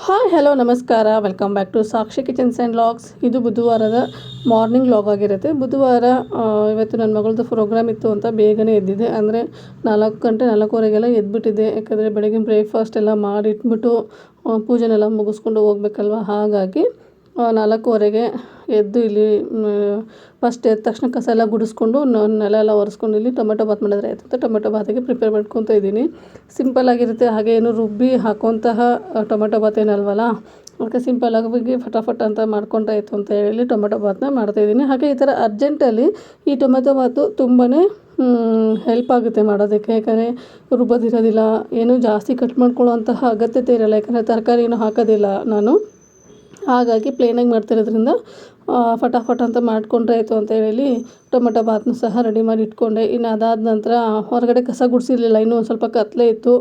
Hi hello ನಮಸ್ಕಾರ, welcome back to Sakshi kitchens and vlogs. ಇದು ಬುಧವಾರದ ಮಾರ್ನಿಂಗ್ ವ್ಲಾಗ್ ಆಗಿರುತ್ತೆ. ಬುಧವಾರ ಇವತ್ತು ನನ್ನ ಮಗಳದ್ದು ಪ್ರೋಗ್ರಾಮ್ ಇತ್ತು ಅಂತ ಬೇಗನೆ ಎದ್ದಿದ್ದೆ. ಅಂದರೆ 4 ಗಂಟೆ 4:15ಗೆಲ್ಲ ಎದ್ಬಿಟ್ಟಿದ್ದೆ. ಯಾಕಂದರೆ ಬೆಳಗ್ಗೆ ಬ್ರೇಕ್ಫಾಸ್ಟ್ ಎಲ್ಲ ಮಾಡಿಟ್ಬಿಟ್ಟು ಪೂಜೆನೆಲ್ಲ ಮುಗಿಸ್ಕೊಂಡು ಹೋಗ್ಬೇಕಲ್ವ. ಹಾಗಾಗಿ 4:15ಗೆ ಎದ್ದು ಇಲ್ಲಿ ಫಸ್ಟ್ ಎದ್ದ ತಕ್ಷಣ ಕಸ ಎಲ್ಲ ಗುಡಿಸ್ಕೊಂಡು ನೆಲ ಎಲ್ಲ ಒರೆಸ್ಕೊಂಡು ಇಲ್ಲಿ ಟೊಮೆಟೊ ಬಾತ್ ಮಾಡಿದ್ರೆ ಆಯ್ತು ಅಂತ ಟೊಮೆಟೊ ಬಾತಿಗೆ ಪ್ರಿಪೇರ್ ಮಾಡ್ಕೊತಾ ಇದ್ದೀನಿ. ಸಿಂಪಲ್ಲಾಗಿರುತ್ತೆ, ಹಾಗೆ ಏನು ರುಬ್ಬಿ ಹಾಕೋಂತಹ ಟೊಮೆಟೊ ಬಾತ್ ಏನಲ್ವಲ್ಲ, ಅದಕ್ಕೆ ಸಿಂಪಲ್ಲಾಗಿ ಫಟಾಫಟ್ ಅಂತ ಮಾಡ್ಕೊಂಡ್ರಾಯ್ತು ಅಂತ ಹೇಳಿ ಟೊಮೆಟೊ ಬಾತನ್ನ ಮಾಡ್ತಾಯಿದ್ದೀನಿ. ಹಾಗೆ ಈ ಥರ ಅರ್ಜೆಂಟಲ್ಲಿ ಈ ಟೊಮೆಟೊ ಬಾತು ತುಂಬಾ ಹೆಲ್ಪ್ ಆಗುತ್ತೆ ಮಾಡೋದಕ್ಕೆ. ಯಾಕಂದರೆ ರುಬ್ಬೋದಿರೋದಿಲ್ಲ, ಏನೂ ಜಾಸ್ತಿ ಕಟ್ ಮಾಡ್ಕೊಳ್ಳೋಂತಹ ಅಗತ್ಯತೆ ಇರೋಲ್ಲ. ಯಾಕಂದರೆ ತರಕಾರಿ ಏನೂ ಹಾಕೋದಿಲ್ಲ ನಾನು, ಹಾಗಾಗಿ ಪ್ಲೇನಾಗಿ ಮಾಡ್ತಿರೋದ್ರಿಂದ ಫಟಾಫಟ್ ಅಂತ ಮಾಡಿಕೊಂಡ್ರೆ ಆಯಿತು ಅಂತ ಹೇಳಿ ಟೊಮೆಟೊ ಬಾತನ್ನು ಸಹ ರೆಡಿ ಮಾಡಿ ಇಟ್ಕೊಂಡೆ. ಇನ್ನು ಅದಾದ ನಂತರ ಹೊರಗಡೆ ಕಸ ಗುಡಿಸಿರಲಿಲ್ಲ, ಇನ್ನೂ ಒಂದು ಸ್ವಲ್ಪ ಕತ್ತಲೆ ಇತ್ತು.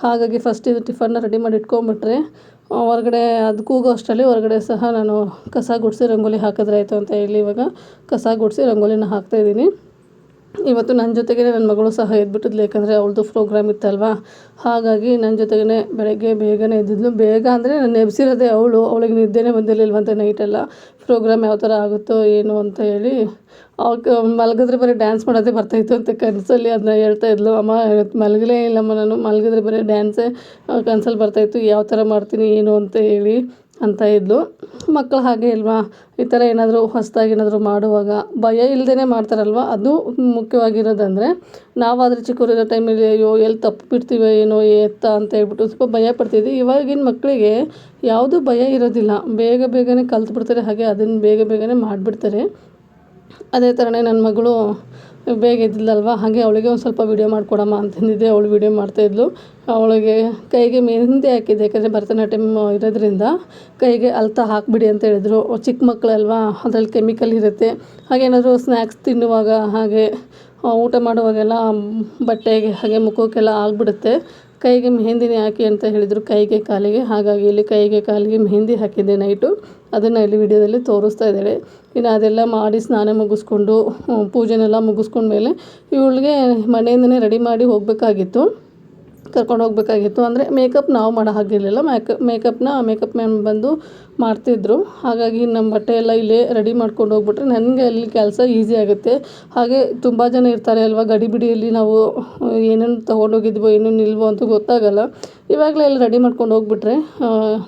ಹಾಗಾಗಿ ಫಸ್ಟ್ ಇದು ಟಿಫನ್ನ ರೆಡಿ ಮಾಡಿ ಇಟ್ಕೊಂಬಿಟ್ರೆ ಹೊರಗಡೆ ಅದು ಕೂಗೋ ಅಷ್ಟರಲ್ಲಿ ಹೊರಗಡೆ ಸಹ ನಾನು ಕಸ ಗುಡಿಸಿ ರಂಗೋಲಿ ಹಾಕಿದ್ರೆ ಆಯಿತು ಅಂತ ಹೇಳಿ ಇವಾಗ ಕಸ ಗುಡಿಸಿ ರಂಗೋಲಿನ ಹಾಕ್ತಾಯಿದ್ದೀನಿ. ಇವತ್ತು ನನ್ನ ಜೊತೆಗೇ ನನ್ನ ಮಗಳು ಸಹ ಎದ್ಬಿಟ್ಟಿದ್ಲು, ಯಾಕಂದರೆ ಅವಳದು ಪ್ರೋಗ್ರಾಮ್ ಇತ್ತಲ್ವ. ಹಾಗಾಗಿ ನನ್ನ ಜೊತೆಗೇ ಬೆಳಗ್ಗೆ ಬೇಗನೆ ಎದ್ದಿದ್ಲು. ಬೇಗ ಅಂದರೆ ನಾನು ಎಬ್ಸಿರೋದೇ ಅವಳಿಗೆ ನಿದ್ದೆನೇ ಬಂದಿರಲಿಲ್ವಂತೆ ನೈಟೆಲ್ಲ. ಪ್ರೋಗ್ರಾಮ್ ಯಾವ ಥರ ಆಗುತ್ತೋ ಏನು ಅಂತ ಹೇಳಿ ಅವಕ್ಕೆ ಮಲಗಿದ್ರೆ ಬರೀ ಡ್ಯಾನ್ಸ್ ಮಾಡೋದೇ ಬರ್ತಾಯಿತ್ತು ಅಂತ ಕನಸಲ್ಲಿ ಅದನ್ನ ಹೇಳ್ತಾಯಿದ್ಲು. ಅಮ್ಮ ಇವತ್ತು ಮಲಗಲೇ ಇಲ್ಲಮ್ಮ, ನಾನು ಮಲಗಿದ್ರೆ ಬರೀ ಡ್ಯಾನ್ಸೇ ಕನಸಲ್ಲಿ ಬರ್ತಾಯಿತ್ತು, ಯಾವ ಥರ ಮಾಡ್ತೀನಿ ಏನು ಅಂತ ಹೇಳಿ ಅಂತ ಇದ್ಲು. ಮಕ್ಕಳು ಹಾಗೆ ಇಲ್ವಾ, ಈ ಥರ ಏನಾದರೂ ಹೊಸದಾಗಿ ಏನಾದರೂ ಮಾಡುವಾಗ ಭಯ ಇಲ್ಲದೇ ಮಾಡ್ತಾರಲ್ವ, ಅದು ಮುಖ್ಯವಾಗಿರೋದಂದರೆ. ನಾವಾದರೆ ಚಿಕ್ಕವರಿರೋ ಟೈಮಲ್ಲಿ ಅಯ್ಯೋ ಎಲ್ಲಿ ತಪ್ಪು ಬಿಡ್ತೀವೋ ಏನೋ ಎತ್ತ ಅಂತ ಹೇಳ್ಬಿಟ್ಟು ಸ್ವಲ್ಪ ಭಯ ಪಡ್ತಿದ್ವಿ. ಇವಾಗಿನ ಮಕ್ಕಳಿಗೆ ಯಾವುದೂ ಭಯ ಇರೋದಿಲ್ಲ, ಬೇಗನೆ ಕಲ್ತ್ಬಿಡ್ತಾರೆ. ಹಾಗೆ ಅದನ್ನು ಬೇಗನೆ ಮಾಡಿಬಿಡ್ತಾರೆ. ಅದೇ ಥರನೇ ನನ್ನ ಮಗಳು ಬೇಗ ಎದ್ದಿಲ್ಲಲ್ವ, ಹಾಗೆ ಅವಳಿಗೆ ಒಂದು ಸ್ವಲ್ಪ ವೀಡಿಯೋ ಮಾಡಿಕೊಡಮ್ಮ ಅಂತಂದಿದ್ದೆ. ಅವಳು ವೀಡಿಯೋ ಮಾಡ್ತಾಯಿದ್ಲು. ಅವಳಿಗೆ ಕೈಗೆ ಮೆಹಂದಿ ಹಾಕಿದ್ದೆ, ಯಾಕಂದರೆ ಭರತನಾಟ್ಯಮ್ ಇರೋದ್ರಿಂದ ಕೈಗೆ ಅಳ್ತಾ ಹಾಕಿಬಿಡಿ ಅಂತ ಹೇಳಿದ್ರು. ಚಿಕ್ಕ ಮಕ್ಕಳಲ್ವಾ, ಅದರಲ್ಲಿ ಕೆಮಿಕಲ್ ಇರುತ್ತೆ. ಹಾಗೇನಾದರೂ ಸ್ನ್ಯಾಕ್ಸ್ ತಿನ್ನುವಾಗ ಹಾಗೆ ಊಟ ಮಾಡುವಾಗೆಲ್ಲ ಬಟ್ಟೆಗೆ ಹಾಗೆ ಮುಖಕ್ಕೆಲ್ಲ ಆಗಿಬಿಡುತ್ತೆ. ಕೈಗೆ ಮೆಹಂದಿನೇ ಹಾಕಿ ಅಂತ ಹೇಳಿದರು, ಕೈಗೆ ಕಾಲಿಗೆ. ಹಾಗಾಗಿ ಇಲ್ಲಿ ಕೈಗೆ ಕಾಲಿಗೆ ಮೆಹಂದಿ ಹಾಕಿದ್ದೆ ನೈಟು. ಅದನ್ನು ಇಲ್ಲಿ ವಿಡಿಯೋದಲ್ಲಿ ತೋರಿಸ್ತಾ ಇದ್ದಾಳೆ. ಇನ್ನು ಅದೆಲ್ಲ ಮಾಡಿ ಸ್ನಾನ ಮುಗಿಸ್ಕೊಂಡು ಪೂಜೆನೆಲ್ಲ ಮುಗಿಸ್ಕೊಂಡ್ಮೇಲೆ ಇವಳಿಗೆ ಮನೆಯಿಂದನೇ ರೆಡಿ ಮಾಡಿ ಹೋಗಬೇಕಾಗಿತ್ತು, ಕರ್ಕೊಂಡು ಹೋಗಬೇಕಾಗಿತ್ತು. ಅಂದರೆ ಮೇಕಪ್ ನಾವು ಮಾಡೋ ಹಾಗಿರಲಿಲ್ಲ, ಮೇಕಪ್ ಮ್ಯಾನ್ ಬಂದು ಮಾಡ್ತಿದ್ರು. ಹಾಗಾಗಿ ನಮ್ಮ ಬಟ್ಟೆ ಎಲ್ಲ ಇಲ್ಲೇ ರೆಡಿ ಮಾಡ್ಕೊಂಡು ಹೋಗ್ಬಿಟ್ರೆ ನನಗೆ ಅಲ್ಲಿ ಕೆಲಸ ಈಸಿ ಆಗುತ್ತೆ. ಹಾಗೆ ತುಂಬ ಜನ ಇರ್ತಾರೆ ಅಲ್ವಾ, ಗಡಿಬಿಡಿಯಲ್ಲಿ ನಾವು ಏನೇನು ತೊಗೊಂಡೋಗಿದ್ವೋ ಏನೇನು ಇಲ್ವೋ ಅಂತ ಗೊತ್ತಾಗಲ್ಲ. ಇವಾಗಲೇ ಎಲ್ಲ ರೆಡಿ ಮಾಡ್ಕೊಂಡು ಹೋಗ್ಬಿಟ್ರೆ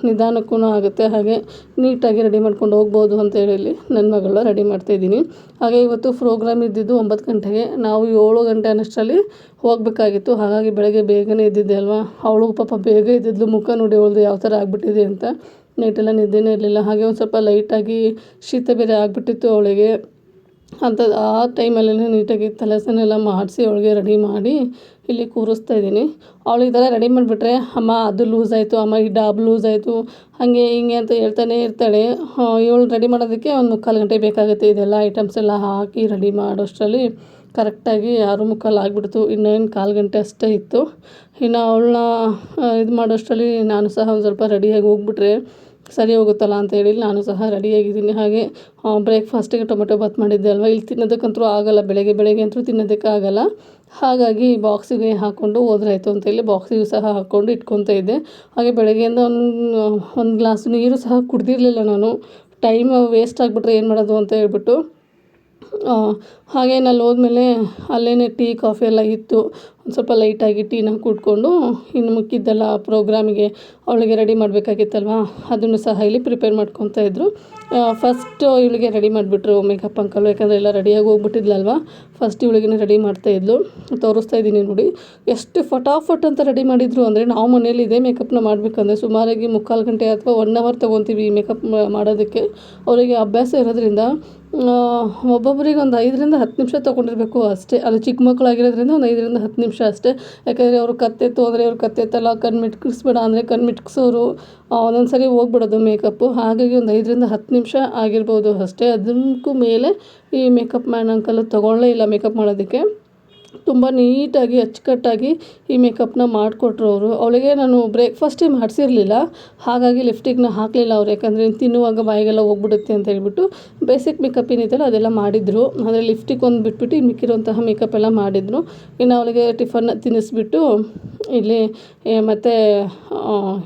ನಿಧಾನಕ್ಕೂ ಆಗುತ್ತೆ. ಹಾಗೆ ನೀಟಾಗಿ ರೆಡಿ ಮಾಡ್ಕೊಂಡು ಹೋಗ್ಬೋದು ಅಂತ ಹೇಳಿ ನನ್ನ ಮಗಳನ್ನ ರೆಡಿ ಮಾಡ್ತಾಯಿದ್ದೀನಿ. ಹಾಗೆ ಇವತ್ತು ಪ್ರೋಗ್ರಾಮ್ ಇದ್ದಿದ್ದು 9 ಗಂಟೆಗೆ, ನಾವು 7 ಗಂಟೆ ಅನ್ನಷ್ಟರಲ್ಲಿ ಹೋಗಬೇಕಾಗಿತ್ತು. ಹಾಗಾಗಿ ಬೆಳಗ್ಗೆ ಬೇಗನೆ ಎದ್ದಿದ್ದೆ ಅಲ್ವಾ. ಅವಳು ಪಾಪ ಬೇಗ ಎದ್ದಿದ್ಲು, ಮುಖ ನೋಡಿ ಅವಳದು ಯಾವ ಥರ ಆಗಿಬಿಟ್ಟಿದೆ ಅಂತ. ನೈಟೆಲ್ಲ ನಿದ್ದೆನೇ ಇರಲಿಲ್ಲ. ಹಾಗೆ ಒಂದು ಸ್ವಲ್ಪ ಲೈಟಾಗಿ ಶೀತ ಬೇರೆ ಆಗಿಬಿಟ್ಟಿತ್ತು ಅವಳಿಗೆ. ಅಂಥದ್ದು ಆ ಟೈಮಲ್ಲೇ ನೀಟಾಗಿ ತಲೆ ಸ್ನಾನ ಎಲ್ಲ ಮಾಡಿಸಿ ಅವಳಿಗೆ ರೆಡಿ ಮಾಡಿ ಇಲ್ಲಿ ಕೂರಿಸ್ತಾ ಇದ್ದೀನಿ. ಅವಳು ಈ ಥರ ರೆಡಿ ಮಾಡಿಬಿಟ್ರೆ, ಅಮ್ಮ ಅದು ಲೂಸ್ ಆಯಿತು, ಅಮ್ಮ ಈ ಡಾಬ್ ಲೂಸ್ ಆಯಿತು, ಹಾಗೆ ಹಿಂಗೆ ಅಂತ ಹೇಳ್ತಾನೆ ಇರ್ತಾಳೆ. ಇವಳು ರೆಡಿ ಮಾಡೋದಕ್ಕೆ ಒಂದು 3/4 ಗಂಟೆ ಬೇಕಾಗುತ್ತೆ. ಇದೆಲ್ಲ ಐಟಮ್ಸ್ ಎಲ್ಲ ಹಾಕಿ ರೆಡಿ ಮಾಡೋಷ್ಟರಲ್ಲಿ ಕರೆಕ್ಟಾಗಿ 6:45 ಆಗಿಬಿಡ್ತು. ಇನ್ನೇನು 1/4 ಗಂಟೆ ಅಷ್ಟೇ ಇತ್ತು. ಇನ್ನು ಅವಳನ್ನ ಇದು ಮಾಡೋಷ್ಟರಲ್ಲಿ ನಾನು ಸಹ ಒಂದು ಸ್ವಲ್ಪ ರೆಡಿಯಾಗಿ ಹೋಗ್ಬಿಟ್ರೆ ಸರಿ ಹೋಗುತ್ತಲ್ಲ ಅಂತ ಹೇಳಿ ನಾನು ಸಹ ರೆಡಿಯಾಗಿದ್ದೀನಿ. ಹಾಗೆ ಬ್ರೇಕ್ಫಾಸ್ಟಿಗೆ ಟೊಮೆಟೊ ಬಾತ್ ಮಾಡಿದ್ದೆ ಅಲ್ವಾ, ಇಲ್ಲಿ ತಿನ್ನೋದಕ್ಕಂತೂ ಆಗೋಲ್ಲ, ಬೆಳಗ್ಗೆ ಅಂತೂ ತಿನ್ನೋದಕ್ಕೆ ಆಗೋಲ್ಲ. ಹಾಗಾಗಿ ಬಾಕ್ಸಿಗೆ ಹಾಕ್ಕೊಂಡು ಹೋದ್ರಾಯ್ತು ಅಂತೇಳಿ ಬಾಕ್ಸಿಗೂ ಸಹ ಹಾಕ್ಕೊಂಡು ಇಟ್ಕೊತಾ ಇದ್ದೆ. ಹಾಗೆ ಬೆಳಗ್ಗೆಯಿಂದ ಒಂದು ಗ್ಲಾಸ್ ನೀರು ಸಹ ಕುಡ್ದಿರಲಿಲ್ಲ ನಾನು. ಟೈಮ್ ವೇಸ್ಟ್ ಆಗಿಬಿಟ್ರೆ ಏನು ಮಾಡೋದು ಅಂತ ಹೇಳ್ಬಿಟ್ಟು. ಹಾಗೆ ನಾನು ಹೋದ್ಮೇಲೆ ಅಲ್ಲೇ ಟೀ ಕಾಫಿ ಎಲ್ಲ ಇತ್ತು. ಒಂದು ಸ್ವಲ್ಪ ಲೈಟಾಗಿ ಟೀನ ಕುಡ್ಕೊಂಡು ಇನ್ನು ಮಿಕ್ಕಿದ್ದೆಲ್ಲ ಪ್ರೋಗ್ರಾಮಿಗೆ ಅವಳಿಗೆ ರೆಡಿ ಮಾಡಬೇಕಾಗಿತ್ತಲ್ವ, ಅದನ್ನು ಸಹ ಇಲ್ಲಿ ಪ್ರಿಪೇರ್ ಮಾಡ್ಕೊತಾ ಇದ್ದರು. ಫಸ್ಟು ಇವಳಿಗೆ ರೆಡಿ ಮಾಡಿಬಿಟ್ರು ಮೇಕಪ್ ಅಂಕಲು, ಯಾಕಂದರೆ ಎಲ್ಲ ರೆಡಿಯಾಗಿ ಹೋಗ್ಬಿಟ್ಟಿದ್ಲಲ್ವ. ಫಸ್ಟ್ ಇವಳಿಗೆ ರೆಡಿ ಮಾಡ್ತಾಯಿದ್ಲು, ತೋರಿಸ್ತಾ ಇದ್ದೀನಿ ನೋಡಿ. ಎಷ್ಟು ಫಟಾಫಟ್ ಅಂತ ರೆಡಿ ಮಾಡಿದರು ಅಂದರೆ, ನಾವು ಮನೇಲಿ ಇದೇ ಮೇಕಪ್ನ ಮಾಡಬೇಕಂದ್ರೆ ಸುಮಾರಾಗಿ 3/4 ಗಂಟೆ ಅಥವಾ 1 ಅವರ್ ತೊಗೊತೀವಿ ಈ ಮೇಕಪ್ ಮಾಡೋದಕ್ಕೆ. ಅವರಿಗೆ ಅಭ್ಯಾಸ ಇರೋದ್ರಿಂದ ಒಬ್ಬೊಬ್ಬರಿಗೆ ಒಂದು 5ರಿಂದ 10 ನಿಮಿಷ ತೊಗೊಂಡಿರಬೇಕು ಅಷ್ಟೇ. ಅದು ಚಿಕ್ಕ ಮಕ್ಕಳಾಗಿರೋದ್ರಿಂದ ಒಂದು 5ರಿಂದ 10 ನಿಮಿಷ ಅಷ್ಟೇ. ಯಾಕಂದರೆ ಅವರು ಕತ್ತೆತ್ತು ಅಂದರೆ ಅವ್ರು ಕತ್ತೆತ್ತಲ್ಲ, ಕಣ್ಣು ಮಿಟ್ಕಿಸ್ಬೇಡ ಅಂದರೆ ಕಣ್ಣು ಮಿಟ್ಕಿಸೋರು, ಒಂದೊಂದು ಸರಿ ಹೋಗ್ಬಿಡೋದು ಮೇಕಪ್ಪು. ಹಾಗಾಗಿ ಒಂದು 5ರಿಂದ 10 ನಿಮಿಷ ಆಗಿರ್ಬೋದು ಅಷ್ಟೇ. ಅದಕ್ಕೂ ಮೇಲೆ ಈ ಮೇಕಪ್ ಮ್ಯಾನ್ ಅಂಕಲ್ ತೊಗೊಳ್ಳೇ ಇಲ್ಲ ಮೇಕಪ್ ಮಾಡೋದಕ್ಕೆ. ತುಂಬ ನೀಟಾಗಿ ಅಚ್ಚುಕಟ್ಟಾಗಿ ಈ ಮೇಕಪ್ನ ಮಾಡಿಕೊಟ್ರು ಅವರು. ಅವಳಿಗೆ ನಾನು ಬ್ರೇಕ್ಫಾಸ್ಟೇ ಮಾಡಿಸಿರಲಿಲ್ಲ, ಹಾಗಾಗಿ ಲಿಪ್ಸ್ಟಿಕ್ನ ಹಾಕಲಿಲ್ಲ ಅವ್ರು. ಯಾಕಂದರೆ ತಿನ್ನುವಾಗ ಬಾಯಿಗೆಲ್ಲ ಹೋಗ್ಬಿಡುತ್ತೆ ಅಂತ ಹೇಳ್ಬಿಟ್ಟು ಬೇಸಿಕ್ ಮೇಕಪ್ ಏನಿತ್ತಲ್ಲ ಅದೆಲ್ಲ ಮಾಡಿದರು. ಆದರೆ ಲಿಪ್ಸ್ಟಿಕ್ ಒಂದು ಬಿಟ್ಬಿಟ್ಟು ಮಿಕ್ಕಿರುವಂತಹ ಮೇಕಪ್ ಎಲ್ಲ ಮಾಡಿದರು. ಇನ್ನು ಅವಳಿಗೆ ಟಿಫನ್ ತಿನ್ನಿಸ್ಬಿಟ್ಟು ಇಲ್ಲಿ ಮತ್ತು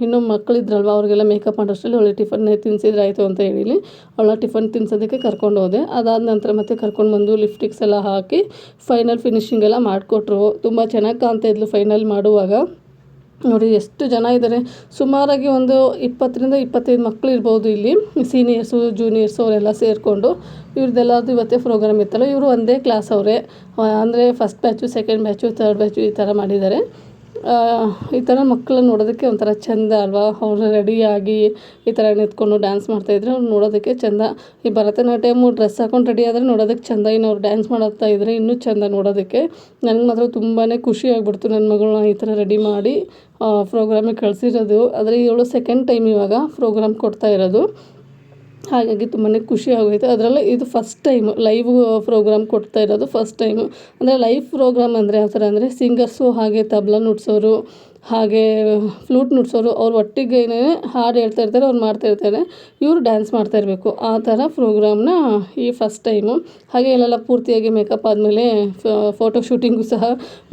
ಇನ್ನೂ ಮಕ್ಕಳಿದ್ರಲ್ವ ಅವ್ರಿಗೆಲ್ಲ ಮೇಕಪ್ ಮಾಡೋಷ್ಟರಲ್ಲಿ ಒಳ್ಳೆ ಟಿಫನ್ ತಿನ್ನಿಸಿದ್ರೆ ಆಯಿತು ಅಂತ ಹೇಳಿ ಅವಳ ಟಿಫನ್ ತಿನ್ನಿಸೋದಕ್ಕೆ ಕರ್ಕೊಂಡು ಹೋದೆ. ಅದಾದ ನಂತರ ಮತ್ತೆ ಕರ್ಕೊಂಡು ಬಂದು ಲಿಪ್ಸ್ಟಿಕ್ಸ್ ಎಲ್ಲ ಹಾಕಿ ಫೈನಲ್ ಫಿನಿಶಿಂಗ್ ಎಲ್ಲ ಮಾಡಿಕೊಟ್ರು. ತುಂಬ ಚೆನ್ನಾಗಿ ಕಾಣ್ತಾ ಇದ್ಲು ಫೈನಲ್ ಮಾಡುವಾಗ. ನೋಡಿ ಎಷ್ಟು ಜನ ಇದ್ದಾರೆ, ಸುಮಾರಾಗಿ ಒಂದು 20-25 ಮಕ್ಕಳು ಇರ್ಬೋದು ಇಲ್ಲಿ, ಸೀನಿಯರ್ಸು ಜೂನಿಯರ್ಸು ಅವರೆಲ್ಲ ಸೇರಿಕೊಂಡು. ಇವ್ರದ್ದೆಲ್ಲದು ಇವತ್ತೇ ಪ್ರೋಗ್ರಾಮ್ ಇತ್ತಲ್ಲ, ಇವರು ಒಂದೇ ಕ್ಲಾಸ್ ಅವರೇ, ಅಂದರೆ first batch, second batch, third batch ಈ ಥರ ಮಾಡಿದ್ದಾರೆ. ಈ ಥರ ಮಕ್ಕಳನ್ನ ನೋಡೋದಕ್ಕೆ ಒಂಥರ ಚೆಂದ ಅಲ್ವಾ, ಅವರು ರೆಡಿಯಾಗಿ ಈ ಥರ ನಿಂತ್ಕೊಂಡು ಡ್ಯಾನ್ಸ್ ಮಾಡ್ತಾಯಿದ್ರೆ ಅವ್ರು ನೋಡೋದಕ್ಕೆ ಚೆಂದ. ಈ ಭರತನಾಟ್ಯಮು ಡ್ರೆಸ್ ಹಾಕೊಂಡು ರೆಡಿ ಆದರೆ ನೋಡೋದಕ್ಕೆ ಚೆಂದ, ಇನ್ನು ಅವ್ರು ಡ್ಯಾನ್ಸ್ ಮಾಡ್ತಾ ಇದ್ದರೆ ಇನ್ನೂ ಚೆಂದ ನೋಡೋದಕ್ಕೆ. ನನಗೆ ಮಾತ್ರ ತುಂಬಾ ಖುಷಿ ಆಗ್ಬಿಡ್ತು ನನ್ನ ಮಗಳನ್ನ ಈ ಥರ ರೆಡಿ ಮಾಡಿ ಪ್ರೋಗ್ರಾಮಿಗೆ ಕಳಿಸಿರೋದು. ಆದರೆ ಇವಳು ಸೆಕೆಂಡ್ ಟೈಮ್ ಇವಾಗ ಪ್ರೋಗ್ರಾಮ್ ಕೊಡ್ತಾ ಇರೋದು, ಹಾಗಾಗಿ ತುಂಬಾ ಖುಷಿ ಆಗೋಯ್ತು. ಅದರಲ್ಲೂ ಇದು ಫಸ್ಟ್ ಟೈಮು ಲೈವ್ ಪ್ರೋಗ್ರಾಮ್ ಕೊಡ್ತಾ ಇರೋದು, ಫಸ್ಟ್ ಟೈಮು. ಅಂದರೆ ಲೈವ್ ಪ್ರೋಗ್ರಾಮ್ ಅಂದರೆ ಯಾವ ಥರ ಅಂದರೆ ಸಿಂಗರ್ಸು ಹಾಗೆ ತಬಲಾ ನುಡ್ಸೋರು ಹಾಗೆ ಫ್ಲೂಟ್ ನುಡ್ಸೋರು ಅವ್ರು ಒಟ್ಟಿಗೆ ಹಾಡು ಹೇಳ್ತಾ ಇರ್ತಾರೆ, ಅವ್ರು ಮಾಡ್ತಾಯಿರ್ತಾರೆ, ಇವರು ಡ್ಯಾನ್ಸ್ ಮಾಡ್ತಾ ಇರಬೇಕು. ಆ ಥರ ಪ್ರೋಗ್ರಾಮ್ನ ಈ ಫಸ್ಟ್ ಟೈಮು. ಹಾಗೆ ಇಲ್ಲೆಲ್ಲ ಪೂರ್ತಿಯಾಗಿ ಮೇಕಪ್ ಆದಮೇಲೆ ಫೋಟೋ ಶೂಟಿಂಗು ಸಹ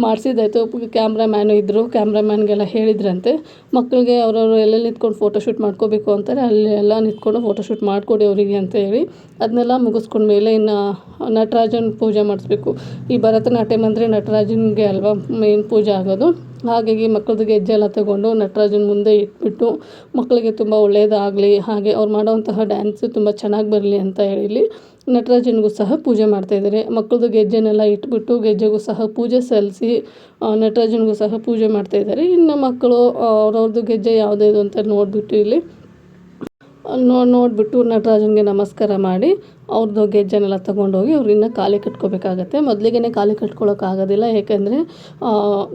ಮಾಡಿಸಿದ್ದಾಯಿತು. ಕ್ಯಾಮ್ರಾಮ್ಯಾನು ಇದ್ದರು, ಕ್ಯಾಮ್ರಾಮ್ಯಾನ್ಗೆಲ್ಲ ಹೇಳಿದ್ರಂತೆ ಮಕ್ಕಳಿಗೆ ಅವರವರು ಎಲ್ಲೆಲ್ಲಿ ನಿಂತ್ಕೊಂಡು ಫೋಟೋ ಶೂಟ್ ಮಾಡ್ಕೋಬೇಕು ಅಂತಾರೆ ಅಲ್ಲಿ ಎಲ್ಲ ನಿಂತ್ಕೊಂಡು ಫೋಟೋ ಶೂಟ್ ಮಾಡಿಕೊಡಿ ಅವರಿಗೆ ಅಂತ ಹೇಳಿ. ಅದನ್ನೆಲ್ಲ ಮುಗಿಸ್ಕೊಂಡ್ಮೇಲೆ ಇನ್ನು ನಟರಾಜನ ಪೂಜೆ ಮಾಡಿಸ್ಬೇಕು. ಈ ಭರತನಾಟ್ಯಂ ಅಂದರೆ ನಟರಾಜನಿಗೆ ಅಲ್ವಾ ಮೇನ್ ಪೂಜೆ ಆಗೋದು. ಹಾಗಾಗಿ ಮಕ್ಕಳದ್ದು ಗೆಜ್ಜೆ ಎಲ್ಲ ತಗೊಂಡು ನಟರಾಜನ ಮುಂದೆ ಇಟ್ಬಿಟ್ಟು ಮಕ್ಕಳಿಗೆ ತುಂಬ ಒಳ್ಳೆಯದಾಗಲಿ, ಹಾಗೆ ಅವ್ರು ಮಾಡೋವಂತಹ ಡ್ಯಾನ್ಸು ತುಂಬ ಚೆನ್ನಾಗಿ ಬರಲಿ ಅಂತ ಹೇಳಿ ನಟರಾಜನಿಗೂ ಸಹ ಪೂಜೆ ಮಾಡ್ತಾಯಿದ್ದಾರೆ. ಮಕ್ಕಳದ್ದು ಗೆಜ್ಜೆನೆಲ್ಲ ಇಟ್ಬಿಟ್ಟು ಗೆಜ್ಜೆಗೂ ಸಹ ಪೂಜೆ ಸಲ್ಲಿಸಿ ನಟರಾಜನಿಗೂ ಸಹ ಪೂಜೆ ಮಾಡ್ತಾಯಿದ್ದಾರೆ. ಇನ್ನು ಮಕ್ಕಳು ಅವ್ರವ್ರದ್ದು ಗೆಜ್ಜೆ ಯಾವುದೇ ಅಂತ ನೋಡಿಬಿಟ್ಟು ಇಲ್ಲಿ ನೋಡಿಬಿಟ್ಟು ನಟರಾಜನಿಗೆ ನಮಸ್ಕಾರ ಮಾಡಿ ಅವ್ರದ್ದು ಗೆಜ್ಜೆನೆಲ್ಲ ತೊಗೊಂಡೋಗಿ ಅವ್ರನ್ನ ಕಾಲಿಗೆ ಕಟ್ಕೋಬೇಕಾಗತ್ತೆ. ಮೊದಲಿಗೆ ಕಾಲಿಗೆ ಕಟ್ಕೊಳ್ಳೋಕ್ಕಾಗೋದಿಲ್ಲ, ಏಕೆಂದರೆ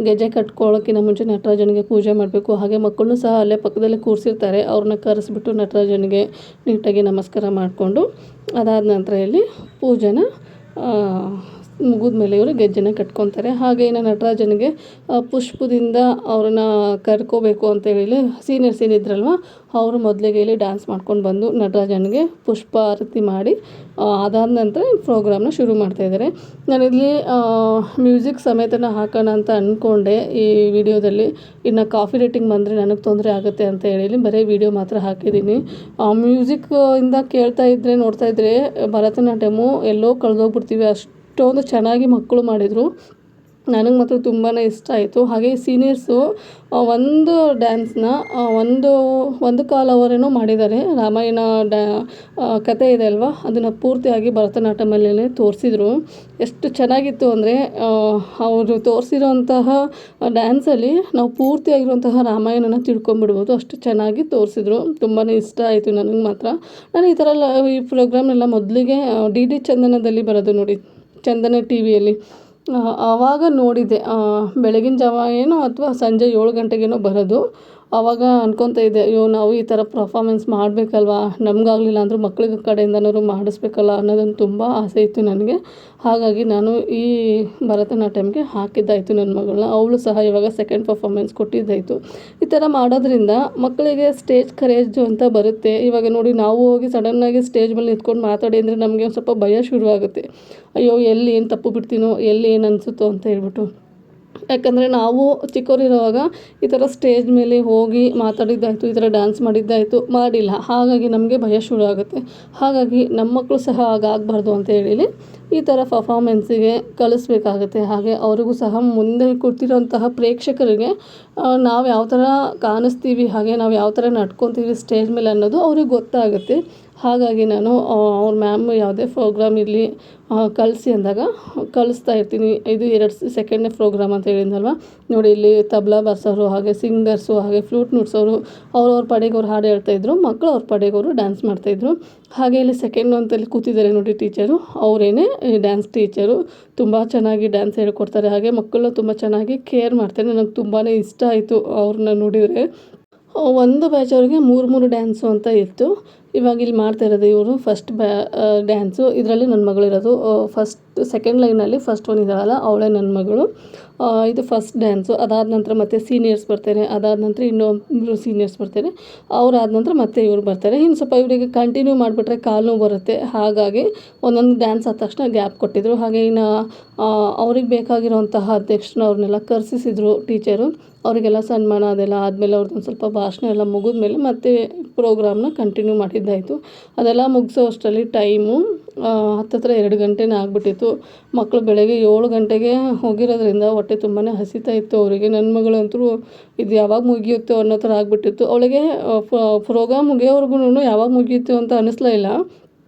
ಗೆಜ್ಜೆ ಕಟ್ಕೊಳ್ಳೋಕ್ಕಿಂತ ಮುಂಚೆ ನಟರಾಜನಿಗೆ ಪೂಜೆ ಮಾಡಬೇಕು. ಹಾಗೆ ಮಕ್ಕಳನ್ನೂ ಸಹ ಅಲ್ಲೇ ಪಕ್ಕದಲ್ಲೇ ಕೂರಿಸಿರ್ತಾರೆ, ಅವ್ರನ್ನ ಕರೆಸ್ಬಿಟ್ಟು ನಟರಾಜನಿಗೆ ನೀಟಾಗಿ ನಮಸ್ಕಾರ ಮಾಡಿಕೊಂಡು ಅದಾದ ನಂತರ ಇಲ್ಲಿ ಪೂಜೆನ ಮುಗಿದ್ಮೇಲೆ ಇವರು ಗೆಜ್ಜೆನ ಕಟ್ಕೊತಾರೆ. ಹಾಗೆ ಇನ್ನು ನಟರಾಜನಿಗೆ ಪುಷ್ಪದಿಂದ ಅವ್ರನ್ನ ಕರ್ಕೋಬೇಕು ಅಂತೇಳಿ ಸೀನಿಯರ್ಸ್ ಏನಿದ್ರಲ್ವ ಅವರು ಮೊದಲಿಗೆ ಇಲ್ಲಿ ಡ್ಯಾನ್ಸ್ ಮಾಡ್ಕೊಂಡು ಬಂದು ನಟರಾಜನಿಗೆ ಪುಷ್ಪ ಆರತಿ ಮಾಡಿ ಅದಾದ ನಂತರ ಪ್ರೋಗ್ರಾಮ್ನ ಶುರು ಮಾಡ್ತಾಯಿದ್ದಾರೆ. ನಾನಿಲ್ಲಿ ಮ್ಯೂಸಿಕ್ ಸಮೇತನ ಹಾಕೋಣ ಅಂತ ಅಂದ್ಕೊಂಡೆ ಈ ವಿಡಿಯೋದಲ್ಲಿ. ಇನ್ನು ಕಾಫಿ ರೇಟಿಂಗ್ ಬಂದರೆ ನನಗೆ ತೊಂದರೆ ಆಗುತ್ತೆ ಅಂತ ಹೇಳಿ ಬರೀ ವಿಡಿಯೋ ಮಾತ್ರ ಹಾಕಿದ್ದೀನಿ. ಮ್ಯೂಸಿಕ್ ಇಂದ ಕೇಳ್ತಾ ಇದ್ದರೆ ನೋಡ್ತಾ ಇದ್ದರೆ ಭರತನಾಟ್ಯಮು ಎಲ್ಲೋ ಕಳೆದೋಗ್ಬಿಡ್ತೀವಿ, ಅಷ್ಟೊಂದು ಚೆನ್ನಾಗಿ ಮಕ್ಕಳು ಮಾಡಿದರು. ನನಗೆ ಮಾತ್ರ ತುಂಬಾ ಇಷ್ಟ ಆಯಿತು. ಹಾಗೆ ಸೀನಿಯರ್ಸು ಒಂದು ಡ್ಯಾನ್ಸ್ನ ಒಂದು ಕಾಲ್ ಅವರೇನೋ ಮಾಡಿದ್ದಾರೆ. ರಾಮಾಯಣ ಕತೆ ಇದೆ ಅಲ್ವಾ, ಅದನ್ನು ಪೂರ್ತಿಯಾಗಿ ಭರತನಾಟ್ಯಮಲ್ಲೇ ತೋರಿಸಿದ್ರು. ಎಷ್ಟು ಚೆನ್ನಾಗಿತ್ತು ಅಂದರೆ ಅವರು ತೋರಿಸಿರೋಂತಹ ಡ್ಯಾನ್ಸಲ್ಲಿ ನಾವು ಪೂರ್ತಿಯಾಗಿರುವಂತಹ ರಾಮಾಯಣನ ತಿಳ್ಕೊಂಬಿಡ್ಬೋದು, ಅಷ್ಟು ಚೆನ್ನಾಗಿ ತೋರಿಸಿದ್ರು. ತುಂಬಾ ಇಷ್ಟ ಆಯಿತು ನನಗೆ ಮಾತ್ರ. ನಾನು ಈ ಥರ ಈ ಪ್ರೋಗ್ರಾಮ್ನೆಲ್ಲ ಮೊದಲಿಗೆ ಡಿ ಚಂದನದಲ್ಲಿ ಬರೋದು ನೋಡಿ, ಚಂದನ ಟಿ ವಿಯಲ್ಲಿ ಆವಾಗ ನೋಡಿದ್ದೆ. ಬೆಳಗಿನ ಜಾವ ಏನೋ ಅಥವಾ ಸಂಜೆ 7 ಗಂಟೆಗೇನೋ ಬರೋದು. ಆವಾಗ ಅನ್ಕೊತಾ ಇದ್ದೆ, ಅಯ್ಯೋ ನಾವು ಈ ಥರ ಪರ್ಫಾಮೆನ್ಸ್ ಮಾಡಬೇಕಲ್ವ, ನಮಗಾಗಲಿಲ್ಲ ಅಂದರೂ ಮಕ್ಕಳಿಗೆ ಕಡೆಯಿಂದನಾದ್ರು ಮಾಡಿಸ್ಬೇಕಲ್ಲ ಅನ್ನೋದೊಂದು ತುಂಬ ಆಸೆ ಇತ್ತು ನನಗೆ. ಹಾಗಾಗಿ ನಾನು ಈ ಭರತನಾಟ್ಯಮ್ಗೆ ಹಾಕಿದ್ದಾಯಿತು ನನ್ನ ಮಗಳನ್ನ. ಅವಳು ಸಹ ಇವಾಗ ಸೆಕೆಂಡ್ ಪರ್ಫಾಮೆನ್ಸ್ ಕೊಟ್ಟಿದ್ದಾಯಿತು. ಈ ಥರ ಮಾಡೋದ್ರಿಂದ ಮಕ್ಕಳಿಗೆ ಸ್ಟೇಜ್ ಕರೇಜು ಅಂತ ಬರುತ್ತೆ. ಇವಾಗ ನೋಡಿ ನಾವು ಹೋಗಿ ಸಡನ್ನಾಗಿ ಸ್ಟೇಜ್ ಮೇಲೆ ನಿಂತ್ಕೊಂಡು ಮಾತಾಡಿ ಅಂದರೆ ನಮಗೆ ಒಂದು ಸ್ವಲ್ಪ ಭಯ ಶುರುವಾಗುತ್ತೆ. ಅಯ್ಯೋ ಎಲ್ಲಿ ಏನು ತಪ್ಪು ಬಿಡ್ತೀನೋ, ಎಲ್ಲಿ ಏನು ಅನಿಸುತ್ತೋ ಅಂತ ಹೇಳ್ಬಿಟ್ಟು. ಯಾಕಂದರೆ ನಾವು ಚಿಕ್ಕವರಿರುವಾಗ ಈ ಥರ ಸ್ಟೇಜ್ ಮೇಲೆ ಹೋಗಿ ಮಾತಾಡಿದ್ದಾಯಿತು, ಈ ಥರ ಡ್ಯಾನ್ಸ್ ಮಾಡಿದ್ದಾಯಿತು, ಮಾಡಿಲ್ಲ. ಹಾಗಾಗಿ ನಮಗೆ ಭಯ ಶುರು ಆಗುತ್ತೆ. ಹಾಗಾಗಿ ನಮ್ಮ ಮಕ್ಕಳು ಸಹ ಹಾಗಾಗಬಾರ್ದು ಅಂತ ಹೇಳಿ ಈ ಥರ ಪರ್ಫಾಮೆನ್ಸಿಗೆ ಕಲಿಸ್ಬೇಕಾಗುತ್ತೆ. ಹಾಗೆ ಅವ್ರಿಗೂ ಸಹ ಮುಂದೆ ಕೂತಿರೋಂತಹ ಪ್ರೇಕ್ಷಕರಿಗೆ ನಾವು ಯಾವ ಥರ ಕಾಣಿಸ್ತೀವಿ, ಹಾಗೆ ನಾವು ಯಾವ ಥರ ನಡ್ಕೊತೀವಿ ಸ್ಟೇಜ್ ಮೇಲೆ ಅನ್ನೋದು ಅವ್ರಿಗೆ ಗೊತ್ತಾಗುತ್ತೆ. ಹಾಗಾಗಿ ನಾನು ಅವ್ರ ಮ್ಯಾಮ್ ಯಾವುದೇ ಪ್ರೋಗ್ರಾಮ್ ಇರಲಿ ಕಳಿಸಿ ಅಂದಾಗ ಕಳಿಸ್ತಾ ಇರ್ತೀನಿ. ಇದು ಸೆಕೆಂಡ್ನೇ ಪ್ರೋಗ್ರಾಮ್ ಅಂತ ಹೇಳಿದ್ನಲ್ವ. ನೋಡಿ ಇಲ್ಲಿ ತಬಲಾ ಬಾರ್ಸೋರು, ಹಾಗೆ ಸಿಂಗರ್ಸು, ಹಾಗೆ ಫ್ಲೂಟ್ ನುಡ್ಸೋರು ಅವ್ರವ್ರ ಪಾಡಿಗೆ ಅವ್ರು ಹಾಡು ಹೇಳ್ತಾಯಿದ್ರು, ಮಕ್ಕಳು ಅವ್ರ ಪಾಡಿಗೆ ಅವರು ಡ್ಯಾನ್ಸ್ ಮಾಡ್ತಾಯಿದ್ರು. ಹಾಗೆ ಇಲ್ಲಿ ಸೆಕೆಂಡ್ ಅಂತಲ್ಲಿ ಕೂತಿದ್ದಾರೆ ನೋಡಿ ಟೀಚರು, ಅವರೇನೆ ಡ್ಯಾನ್ಸ್ ಟೀಚರು. ತುಂಬ ಚೆನ್ನಾಗಿ ಡ್ಯಾನ್ಸ್ ಹೇಳ್ಕೊಡ್ತಾರೆ. ಹಾಗೆ ಮಕ್ಕಳನ್ನ ತುಂಬ ಚೆನ್ನಾಗಿ ಕೇರ್ ಮಾಡ್ತಾರೆ. ನನಗೆ ತುಂಬಾ ಇಷ್ಟ ಆಯಿತು ಅವ್ರನ್ನ ನೋಡಿದರೆ. ಒಂದು ಬ್ಯಾಚ್ ಅವ್ರಿಗೆ 3 ಡ್ಯಾನ್ಸು ಅಂತ ಇತ್ತು. ಇವಾಗ ಇಲ್ಲಿ ಮಾಡ್ತಾ ಇರೋದು ಇವರು ಫಸ್ಟ್ ಡ್ಯಾನ್ಸು. ಇದರಲ್ಲಿ ನನ್ನ ಮಗಳಿರೋದು ಫಸ್ಟ್ ಸೆಕೆಂಡ್ ಲೈನಲ್ಲಿ ಫಸ್ಟ್ ಒನ್ ಇದ್ದಾಳಲ್ಲ ಅವಳೇ ನನ್ನ ಮಗಳು. ಇದು ಫಸ್ಟ್ ಡ್ಯಾನ್ಸು. ಅದಾದ ನಂತರ ಮತ್ತೆ ಸೀನಿಯರ್ಸ್ ಬರ್ತಾರೆ, ಅದಾದ ನಂತರ ಇನ್ನೊಬ್ಬರು ಸೀನಿಯರ್ಸ್ ಬರ್ತಾರೆ, ಅವರಾದ ನಂತರ ಮತ್ತೆ ಇವ್ರು ಬರ್ತಾರೆ. ಇನ್ನು ಸ್ವಲ್ಪ ಇವರಿಗೆ ಕಂಟಿನ್ಯೂ ಮಾಡಿಬಿಟ್ರೆ ಕಾಲು ನೋವು ಬರುತ್ತೆ, ಹಾಗಾಗಿ ಒಂದೊಂದು ಡ್ಯಾನ್ಸ್ ಆದ ತಕ್ಷಣ ಗ್ಯಾಪ್ ಕೊಟ್ಟಿದ್ರು. ಹಾಗೆ ಇನ್ನು ಅವ್ರಿಗೆ ಬೇಕಾಗಿರೋಂತಹ ಅಧ್ಯಕ್ಷರನ್ನ ಅವ್ರನ್ನೆಲ್ಲ ಕರೆಸಿಸಿದ್ರು ಟೀಚರು. ಅವರಿಗೆಲ್ಲ ಸನ್ಮಾನ ಅದೆಲ್ಲ ಆದಮೇಲೆ ಅವ್ರದ್ದೊಂದು ಸ್ವಲ್ಪ ಭಾಷಣ ಎಲ್ಲ ಮುಗಿದ್ಮೇಲೆ ಮತ್ತೆ ಪ್ರೋಗ್ರಾಮ್ನ ಕಂಟಿನ್ಯೂ ಮಾಡಿದ್ದಾಯಿತು. ಅದೆಲ್ಲ ಮುಗಿಸೋ ಅಷ್ಟರಲ್ಲಿ ಟೈಮು ಹತ್ತತ್ರ 2 ಗಂಟೆನೇ ಆಗಿಬಿಟ್ಟಿತ್ತು. ಮಕ್ಕಳು ಬೆಳಗ್ಗೆ 7 ಗಂಟೆಗೆ ಹೋಗಿರೋದ್ರಿಂದ ಹೊಟ್ಟೆ ತುಂಬಾ ಹಸಿತಾ ಇತ್ತು ಅವರಿಗೆ. ನನ್ನ ಮಗಳಂತೂ ಇದು ಯಾವಾಗ ಮುಗಿಯುತ್ತೋ ಅನ್ನೋ ಥರ ಆಗಿಬಿಟ್ಟಿತ್ತು. ಅವಳಿಗೆ ಪ್ರೋಗ್ರಾಮ್ ಮುಗಿಯೋವರೆಗೂ ಯಾವಾಗ ಮುಗಿಯುತ್ತೋ ಅಂತ ಅನ್ನಿಸ್ಲೇ ಇಲ್ಲ.